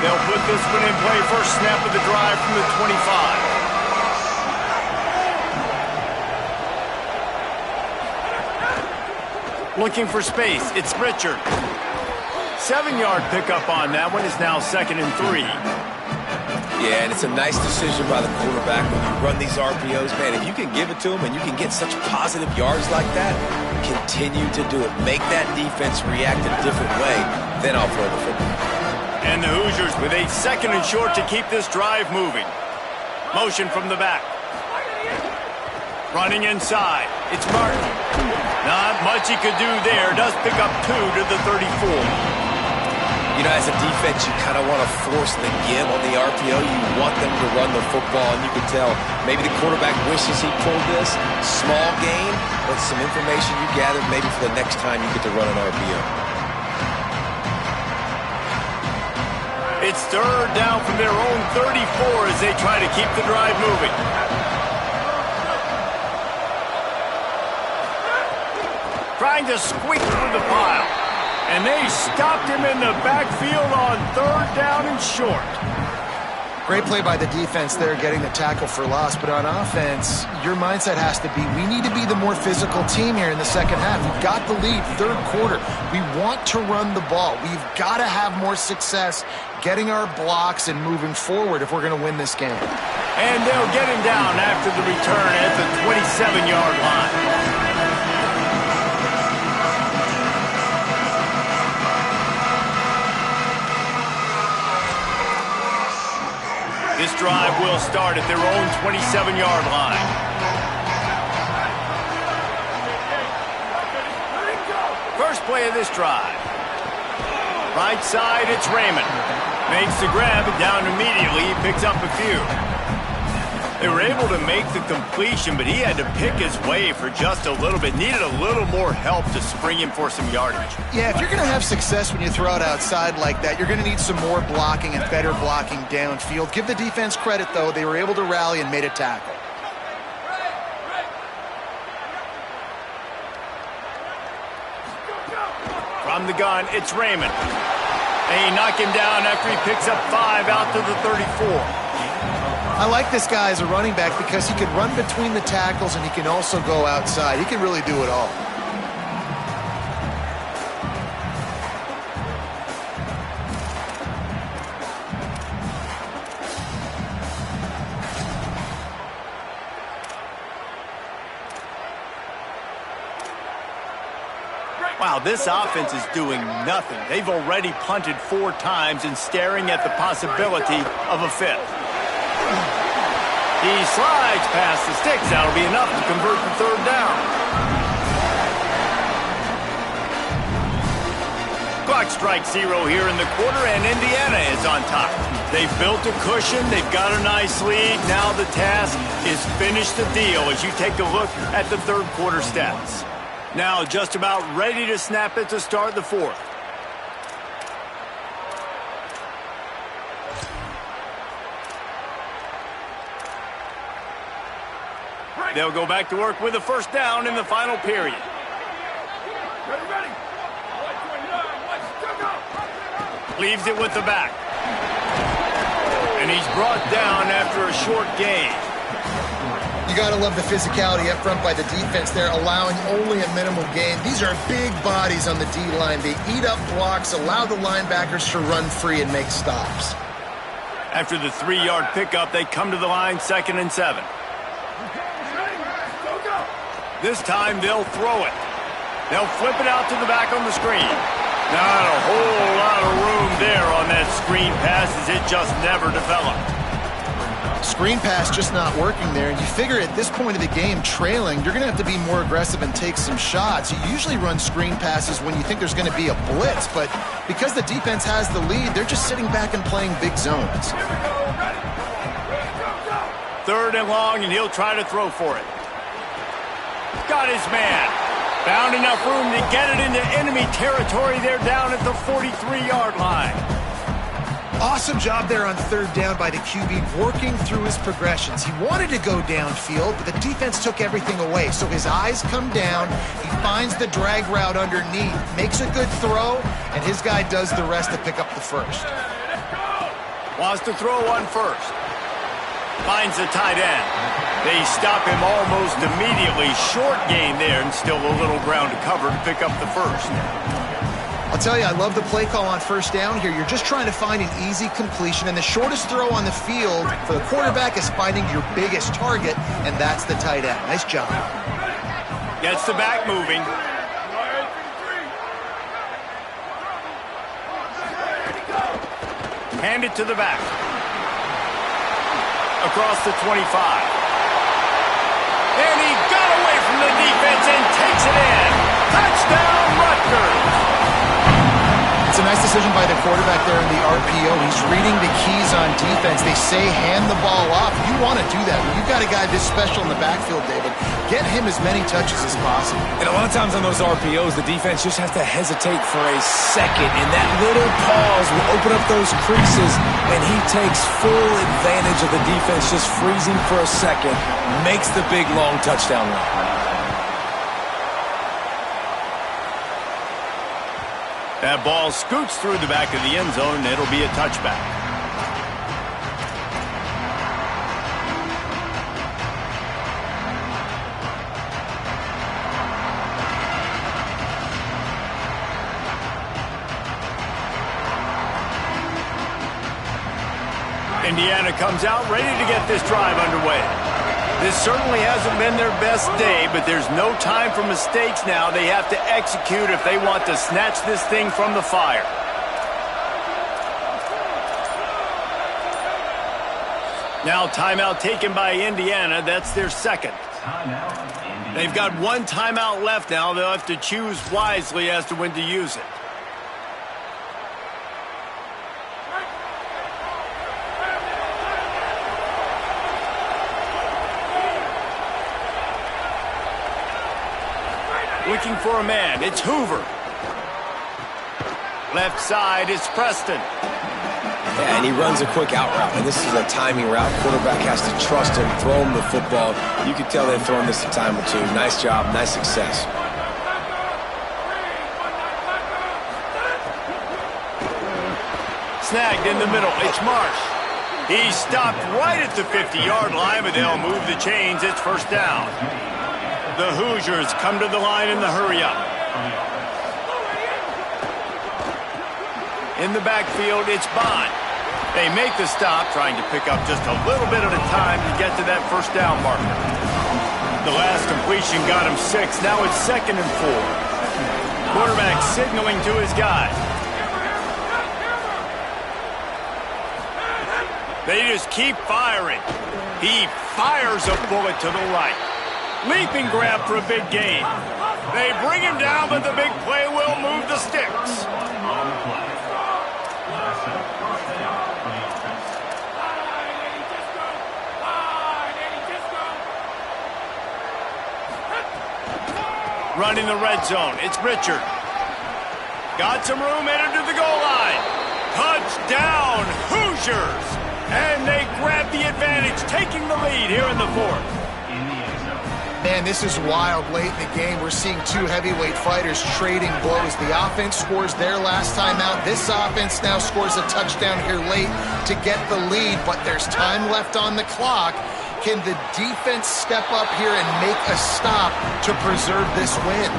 They'll put this one in play. First snap of the drive from the 25. Looking for space. It's Richard. 7-yard pickup on that one is now 2nd and 3. Yeah, and it's a nice decision by the quarterback when you run these RPOs. Man, if you can give it to him and you can get such positive yards like that, continue to do it. Make that defense react a different way, then I'll throw the football. And the Hoosiers with a 2nd and short to keep this drive moving. Motion from the back. Running inside. It's Martin. Not much he could do there. Does pick up 2 to the 34. You know, as a defense, you kind of want to force the give on the RPO. You want them to run the football, and you can tell maybe the quarterback wishes he pulled this. Small gain, but some information you gathered maybe for the next time you get to run an RPO. It's 3rd down from their own 34 as they try to keep the drive moving. Trying to squeak through the pile. And they stopped him in the backfield on 3rd down and short. Great play by the defense there, getting the tackle for loss. But on offense, your mindset has to be, we need to be the more physical team here in the second half. We've got the lead, 3rd quarter. We want to run the ball. We've got to have more success getting our blocks and moving forward if we're going to win this game. And they'll get him down after the return at the 27-yard line. This drive will start at their own 27-yard line. First play of this drive. Right side, it's Raymond. Makes the grab and down immediately. He picks up a few. They were able to make the completion, but he had to pick his way for just a little bit. Needed a little more help to spring him for some yardage. Yeah, if you're going to have success when you throw it outside like that, you're going to need some more blocking and better blocking downfield. Give the defense credit, though. They were able to rally and made a tackle. From the gun, it's Raymond. They knock him down after he picks up 5 out to the 34. I like this guy as a running back because he can run between the tackles and he can also go outside. He can really do it all. Wow, this offense is doing nothing. They've already punted 4 times and staring at the possibility of a 5th. He slides past the sticks. That'll be enough to convert the 3rd down. Clock strikes 0 here in the quarter, and Indiana is on top. They've built a cushion. They've got a nice lead. Now the task is finish the deal as you take a look at the 3rd quarter stats. Now just about ready to snap it to start the 4th. They'll go back to work with a 1st down in the final period. Leaves it with the back. And he's brought down after a short gain. You got to love the physicality up front by the defense there, allowing only a minimal gain. These are big bodies on the D-line. They eat up blocks, allow the linebackers to run free and make stops. After the 3-yard pickup, they come to the line 2nd and 7. This time they'll throw it. They'll flip it out to the back on the screen. Not a whole lot of room there on that screen pass as it just never developed. Screen pass just not working there, and you figure at this point of the game, trailing, you're going to have to be more aggressive and take some shots. You usually run screen passes when you think there's going to be a blitz, but because the defense has the lead, they're just sitting back and playing big zones. 3rd and long, and he'll try to throw for it. Got his man. Found enough room to get it into enemy territory there down at the 43-yard line. Awesome job there on 3rd down by the QB, working through his progressions. He wanted to go downfield, but the defense took everything away. So his eyes come down, he finds the drag route underneath, makes a good throw, and his guy does the rest to pick up the 1st. Wants to throw on 1st. Finds the tight end. They stop him almost immediately. Short gain there, and still a little ground to cover to pick up the 1st. I'll tell you, I love the play call on 1st down here. You're just trying to find an easy completion, and the shortest throw on the field for the quarterback is finding your biggest target, and that's the tight end. Nice job. Gets the back moving. Hand it to the back. Across the 25. And he got away from the defense and takes it in. Touchdown, Rutgers. It's a nice decision by the quarterback there in the RPO. He's reading the keys on defense. They say hand the ball off. You want to do that. When you've got a guy this special in the backfield, David, get him as many touches as possible. And a lot of times on those RPOs, the defense just has to hesitate for a second, and that little pause will open up those creases, and he takes full advantage of the defense just freezing for a second, makes the big, long touchdown run. That ball scoots through the back of the end zone, and it'll be a touchback. Indiana comes out ready to get this drive underway. This certainly hasn't been their best day, but there's no time for mistakes now. They have to execute if they want to snatch this thing from the fire. Now timeout taken by Indiana. That's their 2nd. They've got 1 timeout left now. They'll have to choose wisely as to when to use it. Looking for a man. It's Hoover. Left side is Preston. Yeah, and he runs a quick out route, and this is a timing route. Quarterback has to trust him, throw him the football. You can tell they've thrown this a time or two. Nice job, nice success. snagged in the middle. It's Marsh. He's stopped right at the 50-yard line, but they'll move the chains. It's first down. The Hoosiers come to the line in the hurry-up. In the backfield, it's Bond. They make the stop, trying to pick up just a little bit at a time to get to that first down marker. The last completion got him 6. Now it's 2nd and 4. Quarterback signaling to his guy. They just keep firing. He fires a bullet to the right. Leaping grab for a big gain. They bring him down, but the big play will move the sticks. Running the red zone, it's Richard. Got some room, headed to the goal line. Touchdown, Hoosiers! And they grab the advantage, taking the lead here in the 4th. Man, this is wild late in the game. We're seeing two heavyweight fighters trading blows. The offense scores their last time out. This offense now scores a touchdown here late to get the lead, but there's time left on the clock. Can the defense step up here and make a stop to preserve this win?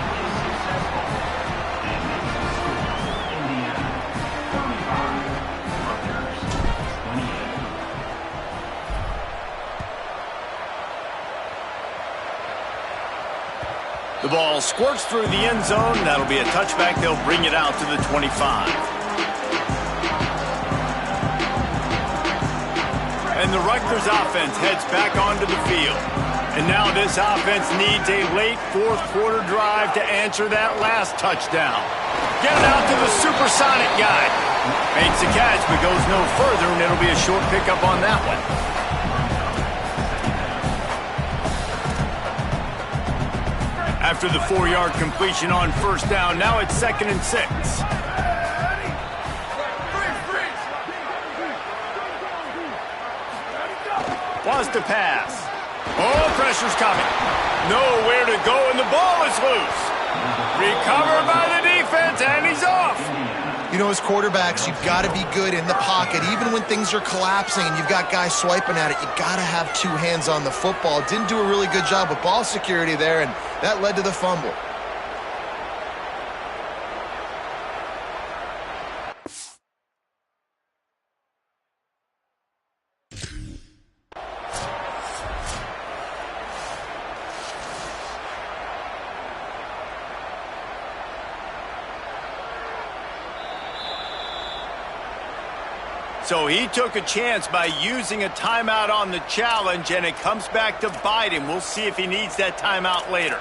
The ball squirts through the end zone. That'll be a touchback. They'll bring it out to the 25. And the Rutgers offense heads back onto the field. And now this offense needs a late 4th quarter drive to answer that last touchdown. Get it out to the supersonic guy. Makes the catch, but goes no further, and it'll be a short pickup on that one. After the 4-yard completion on first down, now it's 2nd and 6. Wants to pass. Oh, pressure's coming. Nowhere to go, and the ball is loose. Recovered by the defense, and he's off. You know, as quarterbacks, you've got to be good in the pocket. Even when things are collapsing and you've got guys swiping at it, you've got to have 2 hands on the football. Didn't do a really good job of ball security there, and that led to the fumble. So he took a chance by using a timeout on the challenge, and it comes back to bite him. We'll see if he needs that timeout later.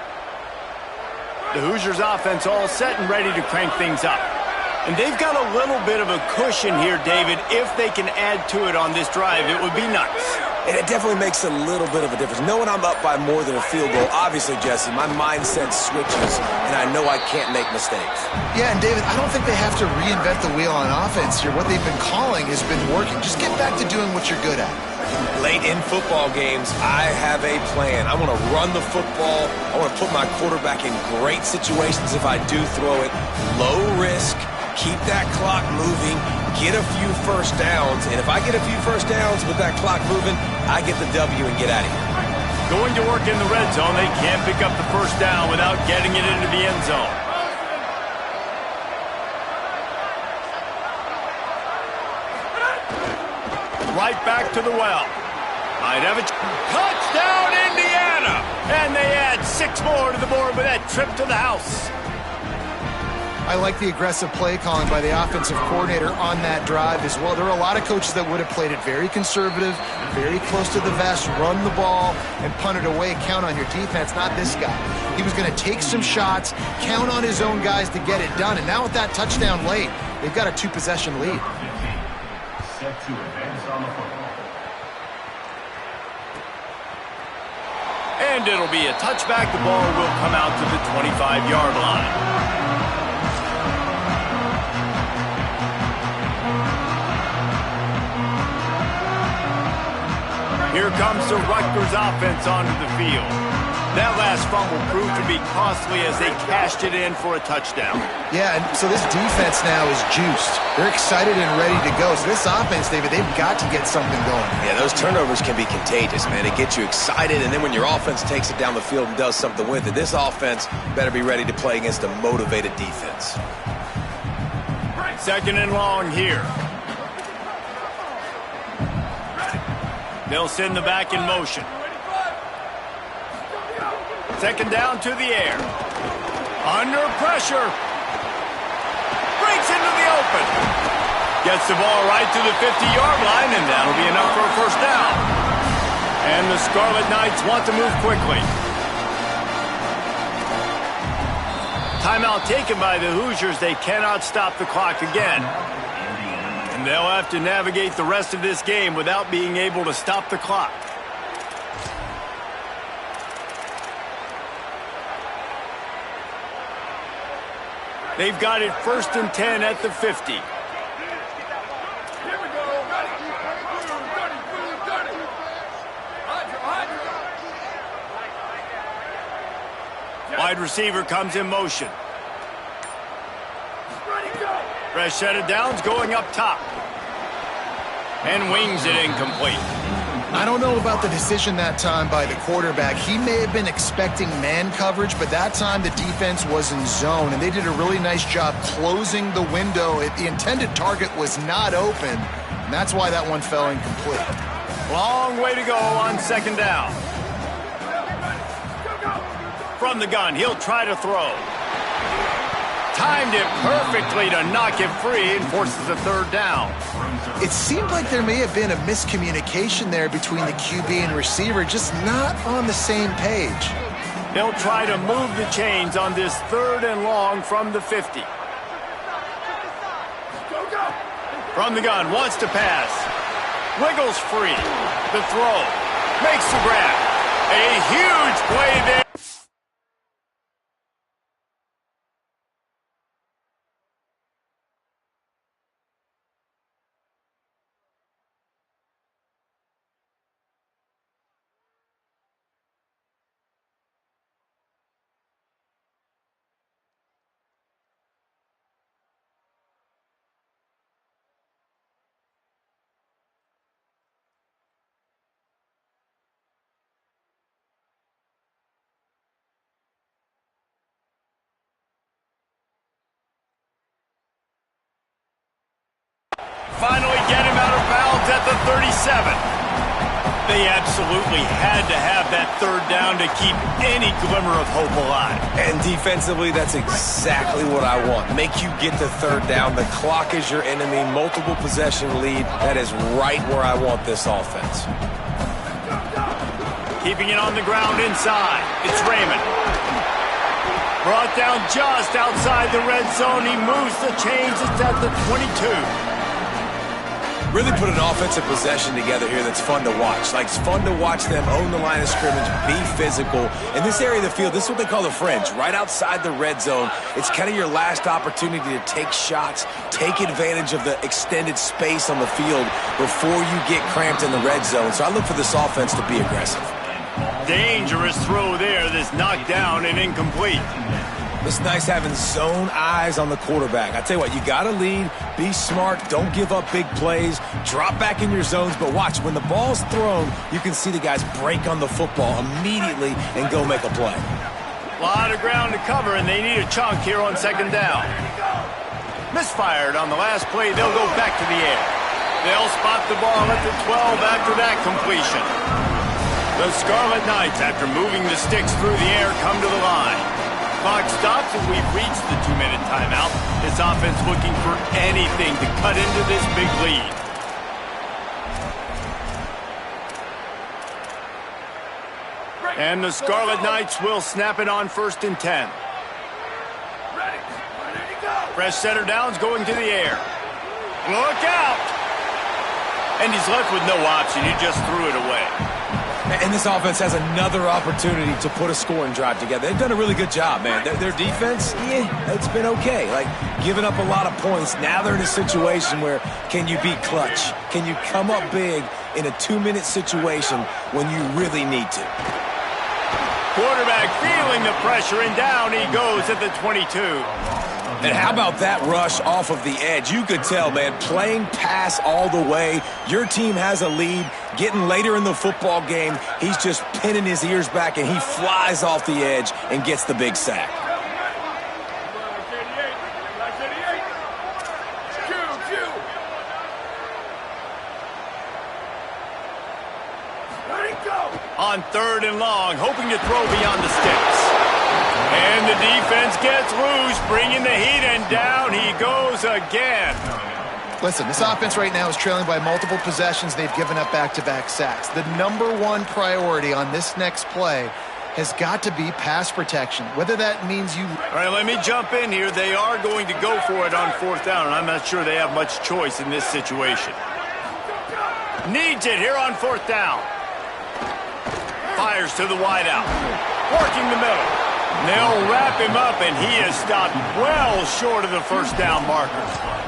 The Hoosiers offense all set and ready to crank things up. And they've got a little bit of a cushion here, David. If they can add to it on this drive, it would be nice. And it definitely makes a little bit of a difference. Knowing I'm up by more than a field goal, obviously, Jesse, my mindset switches, and I know I can't make mistakes. Yeah, and David, I don't think they have to reinvent the wheel on offense here. What they've been calling has been working. Just get back to doing what you're good at. Late in football games, I have a plan. I want to run the football. I want to put my quarterback in great situations if I do throw it. Low risk, keep that clock moving, get a few first downs. And if I get a few first downs with that clock moving, I get the W and get out of here. Going to work in the red zone, they can't pick up the first down without getting it into the end zone. Right back to the well. Might have a touchdown, Indiana! And they add 6 more to the board with that trip to the house. I like the aggressive play calling by the offensive coordinator on that drive as well. There are a lot of coaches that would have played it very conservative, very close to the vest, run the ball, and punt it away, count on your defense. Not this guy. He was going to take some shots, count on his own guys to get it done. And now with that touchdown late, they've got a 2-possession lead. Set to advance on the football. And it'll be a touchback. The ball will come out to the 25-yard line. Here comes the Rutgers offense onto the field. That last fumble proved to be costly as they cashed it in for a touchdown. Yeah, and so this defense now is juiced. They're excited and ready to go. So this offense, David, they've got to get something going. Yeah, those turnovers can be contagious, man. It gets you excited, and then when your offense takes it down the field and does something with it, this offense better be ready to play against a motivated defense. Second and long here. They'll send the back in motion. Second down to the air. Under pressure. Breaks into the open. Gets the ball right to the 50-yard line, and that'll be enough for a first down. And the Scarlet Knights want to move quickly. Timeout taken by the Hoosiers. They cannot stop the clock again. And they'll have to navigate the rest of this game without being able to stop the clock. They've got it 1st and 10 at the 50. Wide receiver comes in motion. Fresh set of downs going up top. And wings it incomplete. I don't know about the decision that time by the quarterback. He may have been expecting man coverage, but that time the defense was in zone, and they did a really nice job closing the window. The intended target was not open, and that's why that one fell incomplete. Long way to go on second down. From the gun, he'll try to throw. Timed it perfectly to knock it free and forces a third down. It seemed like there may have been a miscommunication there between the QB and receiver, just not on the same page. They'll try to move the chains on this third and long from the 50. From the gun, wants to pass. Wiggles free. The throw. Makes the grab. A huge play there. Finally get him out of bounds at the 37. They absolutely had to have that third down to keep any glimmer of hope alive. And defensively, that's exactly what I want. Make you get the third down. The clock is your enemy. Multiple possession lead. That is right where I want this offense. Keeping it on the ground inside. It's Raymond. Brought down just outside the red zone. He moves the chains. It's at the 22. Really put an offensive possession together here that's fun to watch. Like, it's fun to watch them own the line of scrimmage, be physical. In this area of the field, this is what they call the fringe, right outside the red zone. It's kind of your last opportunity to take shots, take advantage of the extended space on the field before you get cramped in the red zone. So I look for this offense to be aggressive. Dangerous throw there that's knocked down and incomplete. It's nice having zone eyes on the quarterback. I tell you what, you got to lead, be smart, don't give up big plays, drop back in your zones, but watch, when the ball's thrown, you can see the guys break on the football immediately and go make a play. A lot of ground to cover, and they need a chunk here on second down. Misfired on the last play, they'll go back to the air. They'll spot the ball at the 12 after that completion. The Scarlet Knights, after moving the sticks through the air, come to the line. Clock stops and we've reached the 2-minute timeout. This offense looking for anything to cut into this big lead. And the Scarlet Knights will snap it on 1st and 10. Fresh center downs going to the air. Look out! And he's left with no option. He just threw it away. And this offense has another opportunity to put a scoring drive together. They've done a really good job, man. Their defense, it's been okay. Like, giving up a lot of points. Now they're in a situation where can you be clutch? Can you come up big in a 2-minute situation when you really need to? Quarterback feeling the pressure, and down he goes at the 22. And how about that rush off of the edge? You could tell, man, playing pass all the way. Your team has a lead. Getting later in the football game, he's just pinning his ears back, and he flies off the edge and gets the big sack. On 3rd and long, hoping to throw beyond the sticks. And the defense gets loose, bringing the heat, and down he goes again. Listen, this offense right now is trailing by multiple possessions. They've given up back-to-back sacks. The #1 priority on this next play has got to be pass protection, whether that means you... All right, let me jump in here. They are going to go for it on 4th down, and I'm not sure they have much choice in this situation. Needs it here on 4th down. Fires to the wideout. Working the middle. They'll wrap him up, and he is stopped well short of the 1st down marker.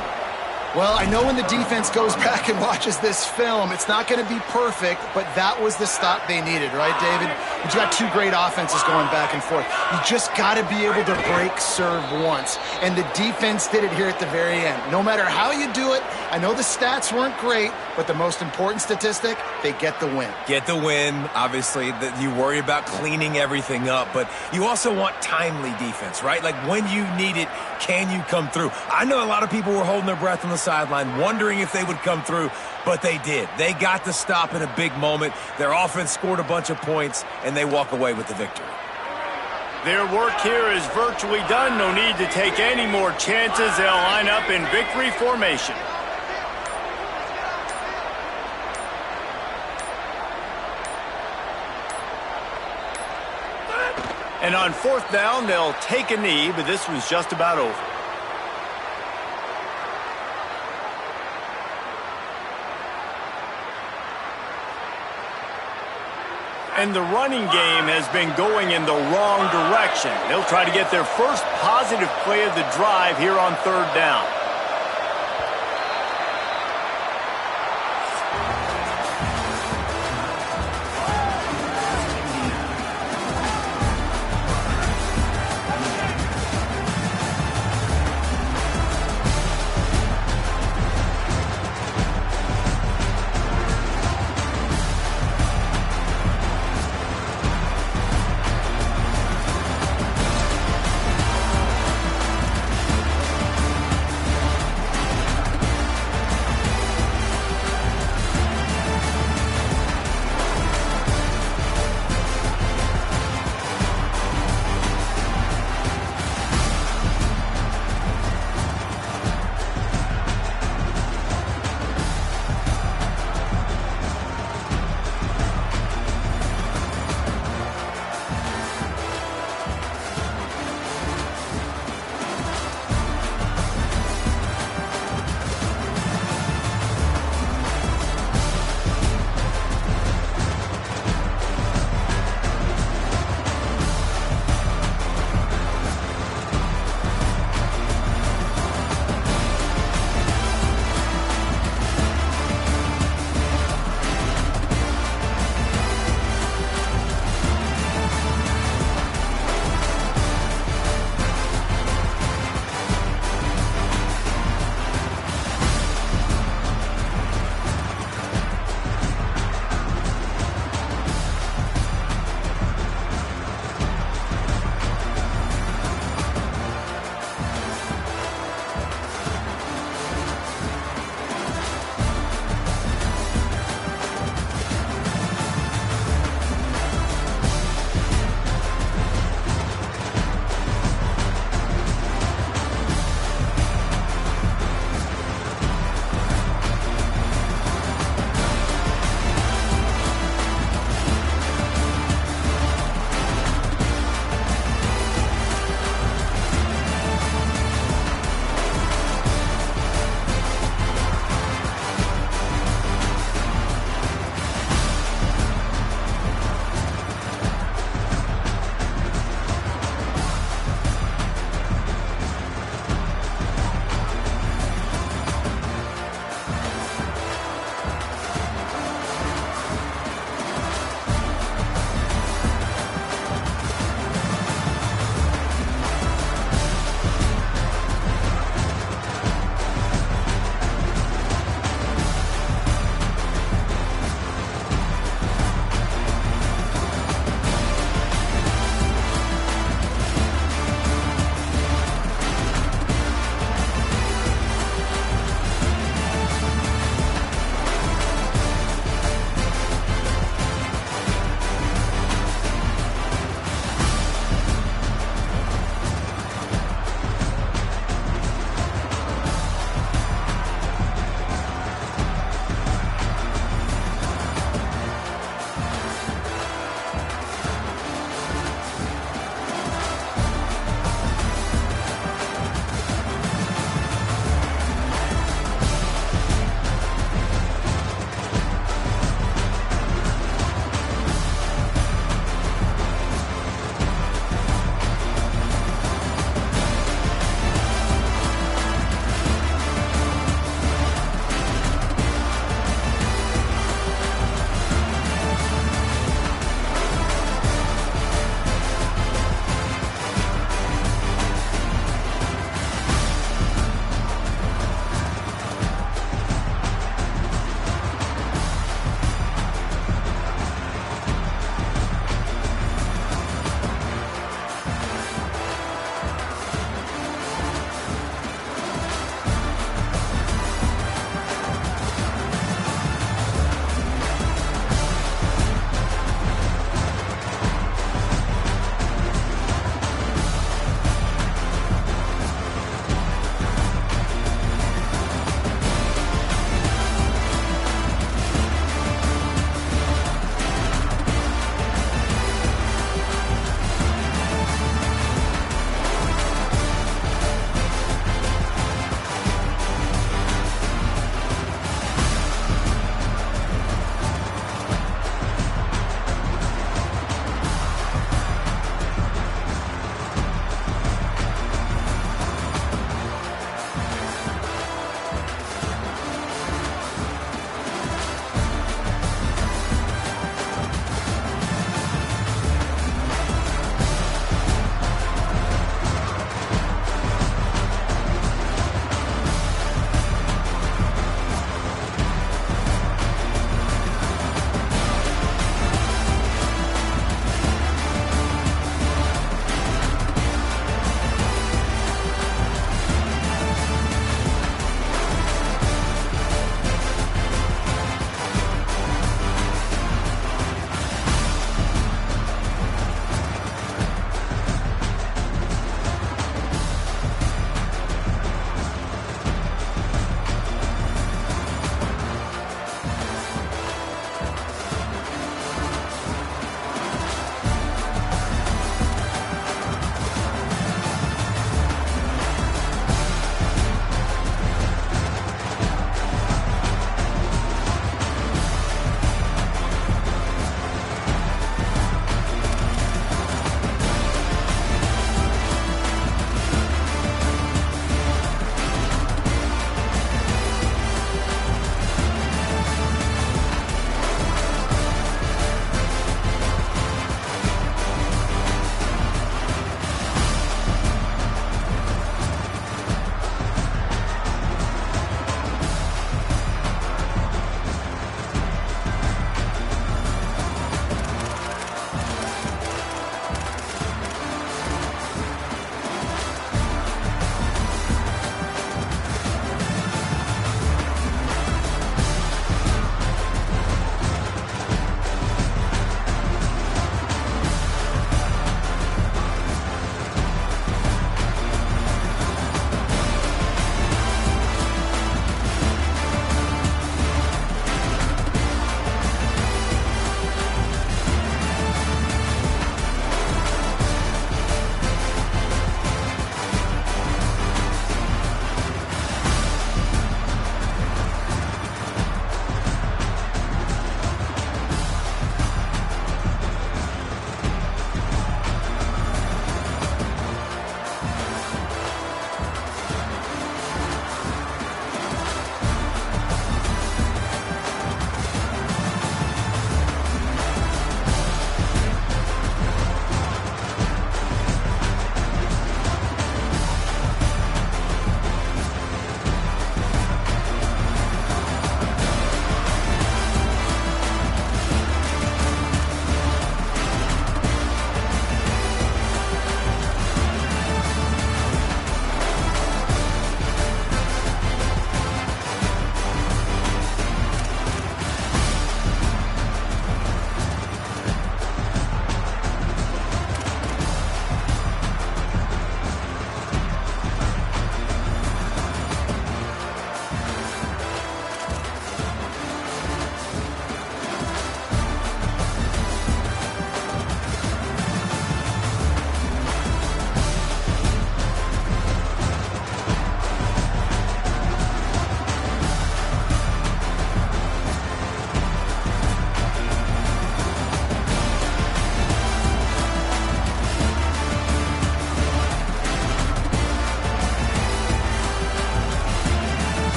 Well, I know when the defense goes back and watches this film, it's not going to be perfect, but that was the stop they needed, right, David? You've got two great offenses going back and forth. You just got to be able to break serve once, and the defense did it here at the very end. No matter how you do it, I know the stats weren't great, but the most important statistic, they get the win. Get the win. Obviously, you worry about cleaning everything up, but you also want timely defense, right? Like when you need it, can you come through? I know a lot of people were holding their breath on the sideline, wondering if they would come through, but they did. They got the stop in a big moment. Their offense scored a bunch of points, and they walk away with the victory. Their work here is virtually done. No need to take any more chances. They'll line up in victory formation. And on 4th down, they'll take a knee, but this was just about over. And the running game has been going in the wrong direction. They'll try to get their first positive play of the drive here on 3rd down.